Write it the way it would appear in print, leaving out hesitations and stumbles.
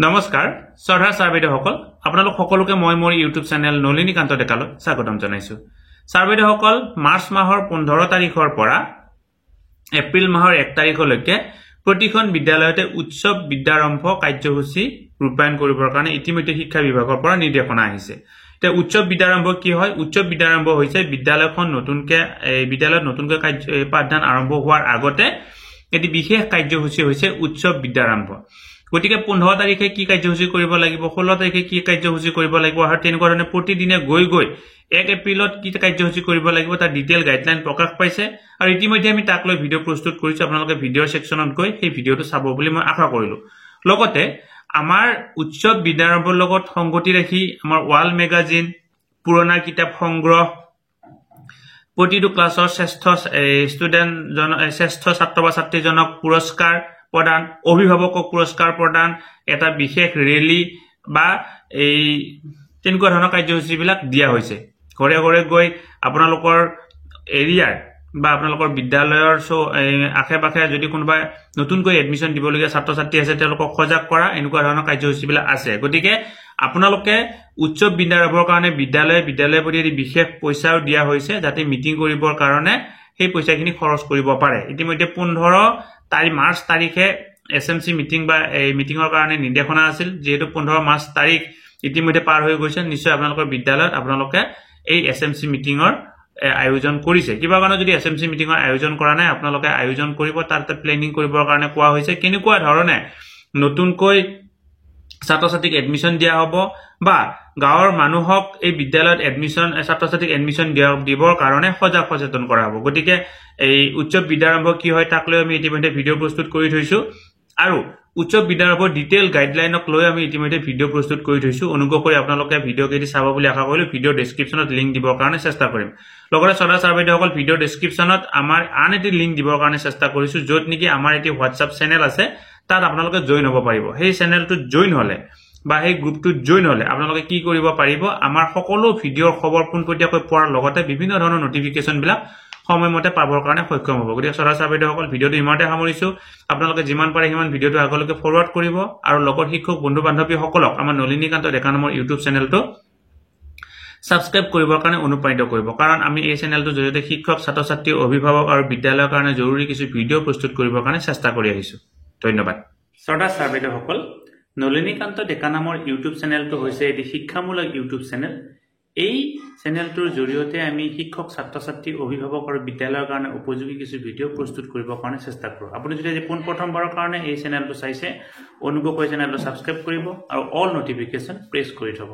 নমস্কাৰ শ্ৰদ্ধা ছাৰবেদসকল আপোনালোক সকলোকে মই মোৰ ইউটিউব চেনেল নলিনীকান্ত ডেকালৈ স্বাগতম জনাইছো ছাৰবেদসকল মাৰ্চ মাহৰ 15 তাৰিখৰ পৰা এপ্ৰিল মাহৰ 1 তাৰিখলৈকে প্ৰতিখন বিদ্যালয়তে উৎসৱ বিদ্যাৰম্ভ কাৰ্যসূচী ৰূপায়ণ কৰিবৰ কাৰণে ইতিমধ্যে শিক্ষা বিভাগৰ পৰা নিৰ্দেশনা আহিছে তে উৎসৱ বিদ্যাৰম্ভ কি হয় উৎসৱ বিদ্যাৰম্ভ হৈছে বিদ্যালয়খন নতুনকৈ পাঠদান আৰম্ভ হোৱাৰ আগতে এটি বিশেষ কাৰ্যসূচী হৈছে উৎসৱ বিদ্যাৰম্ভ গতিকে 15 তাৰিখে কি কাৰ্যসূচী কৰিব লাগিব 16 তাৰিখে কি কাৰ্যসূচী কৰিব লাগিব আৰু তেনেকুৱা ধৰণে প্ৰতিদিনে গৈ 1 এপ্ৰিলত কি কাৰ্যসূচী কৰিব লাগিব তাৰ ডিটেইল গাইডলাইন প্ৰকাশ পাইছে আৰু ইতিমধ্যে আমি তাক লৈ ভিডিও প্ৰস্তুত কৰিছো আপোনালোকে ভিডিও সেকশনত গৈ সেই ভিডিওটো চাব বুলি মই আশা কৰিলো লগতে আমাৰ উৎসৱ বিদ্যাৰম্ভৰ লগত সংগতি ৰাখি আমাৰ ওয়াল মেগাজিন পুৰণা কিতাপ সংগ্ৰহ প্ৰতিটো ক্লাছৰ শ্ৰেষ্ঠ ছাত্ৰ বা ছাত্ৰীজনক পুৰস্কাৰ প্ৰদান অভিভাৱকক পুৰস্কাৰ প্ৰদান এটা বিশেষ ৰেলী বা এই তেনেকুৱা ধৰণৰ কাৰ্যসূচীবিলাক দিয়া হৈছে ঘৰে ঘৰে গৈ আপোনালোকৰ এৰিয়াৰ বা আপোনালোকৰ বিদ্যালয়ৰ আশে-পাশে যদি কোনোবা নতুনকৈ এডমিশন দিবলগীয়া ছাত্ৰ ছাত্ৰী আছে তেওঁলোকক সজাগ কৰা এনেকুৱা ধৰণৰ কাৰ্যসূচীবিলাক আছে গতিকে আপোনালোকে উৎসৱ বিদ্যাৰম্ভৰ কাৰণে বিদ্যালয় প্ৰতি বিশেষ পইচাও দিয়া হৈছে যাতে মিটিং কৰিবৰ কাৰণে সেই পইচাখিনি খৰচ কৰিব পাৰে ইতিমধ্যে 15 মাৰ্চ তাৰিখে এছএমসি মিটিং বা এই মিটিংৰ কাৰণে নিৰ্দেশনা আছিল যেহেতু 15 মাৰ্চ তাৰিখ ইতিমধ্যে পাৰ হৈ গৈছে নিশ্চয় আপোনালোকৰ বিদ্যালয়ত আপোনালোকে এই এছএমসি মিটিংৰ আয়োজন কৰিছে কিবা কাৰণে যদি এছএমসি মিটিংৰ আয়োজন কৰা নাই আপোনালোকে আয়োজন কৰিব তাৰতে প্লেনিং কৰিবৰ কাৰণে কোৱা হৈছে কেনেকুৱা ধৰণে নতুনকৈ ছাত্ৰ ছাত্ৰীক এডমিশন দিয়া হ'ব বা গাঁৱৰ মানুহক এই বিদ্যালয়ত ছাত্ৰ ছাত্ৰীক এডমিশন দিবৰ কাৰণে সচেতন কৰা হ'ব গতিকে এই উৎসৱ বিদ্যাৰম্ভ কি হয় তাক লৈ আমি ইতিমধ্যে ভিডিও প্ৰস্তুত কৰি থৈছো আৰু উৎসৱ বিদ্যাৰম্ভৰ ডিটেইল গাইডলাইনক লৈ আমি ইতিমধ্যে ভিডিও প্ৰস্তুত কৰি থৈছো অনুগ্ৰহ কৰি আপোনালোকে ভিডিও কেইটি চাব বুলি আশা কৰিলো ভিডিও ডেসক্ৰিপচনত লিংক দিবৰ কাৰণে চেষ্টা কৰিম লগতে শ্ৰদ্ধা ছাৰবেদসকল ভিডিও ডেসক্ৰিপচনত আমাৰ আন এটি লিংক দিবৰ কাৰণে চেষ্টা কৰিছো য'ত নেকি আমাৰ এটি হোৱাটছআপ চেনেল আছে তাত আপোনালোকে জয়েন হ'ব পাৰিব সেই চেনেলটো জয়েন হলে বা এই গ্ৰুপটো জয়েন হলে আপোনালোকে কি কৰিব পাৰিব আমাৰ সকলো ভিডিওৰ খবৰ পোনপটীয়াকৈ পোৱাৰ লগতে বিভিন্ন ধৰণৰ নটিফিকেশন বিলাক সময়মতে পাবৰ কাৰণে সক্ষম হ'ব গতিকে শ্ৰদ্ধা ছাৰবেদসকল ভিডিওটো ইমানতে সামৰিছো আপোনালোকে যিমান পাৰে সিমান ভিডিওটো আগলৈকে ফৰৱাৰ্ড কৰিব আৰু লগৰ শিক্ষক বন্ধু বান্ধৱীসকলক আমাৰ নলিনীকান্ত ডেকা নামৰ ইউটিউব চেনেলটো সাবস্ক্ৰাইব কৰিবৰ কাৰণে অনুপ্ৰাণিত কৰিব কাৰণ আমি এই চেনেলটোৰ জৰিয়তে শিক্ষক ছাত্ৰ ছাত্ৰী অভিভাৱক আৰু বিদ্যালয়ৰ কাৰণে জৰুৰী কিছু ভিডিও প্ৰস্তুত কৰিবৰ কাৰণে চেষ্টা কৰি আহিছো ধন্যবাদ শ্ৰদ্ধা ছাৰবেদসকল নলিনীকান্ত ডেকা নামৰ ইউটিউব চেনেলটো হৈছে এটি শিক্ষামূলক ইউটিউব চেনেল এই চেনেলটোৰ জৰিয়তে আমি শিক্ষক ছাত্ৰ ছাত্ৰী অভিভাৱক আৰু বিদ্যালয়ৰ কাৰণে উপযোগী কিছু ভিডিও প্ৰস্তুত কৰিবৰ কাৰণে চেষ্টা কৰো আপুনি যদি প্ৰথমবাৰৰ কাৰণে এই চেনেলটো চাইছে অনুগ্ৰহ কৰি চেনেলটো সাবস্ক্ৰাইব কৰিব আৰু অল নটিফিকেশন প্ৰেছ কৰি থব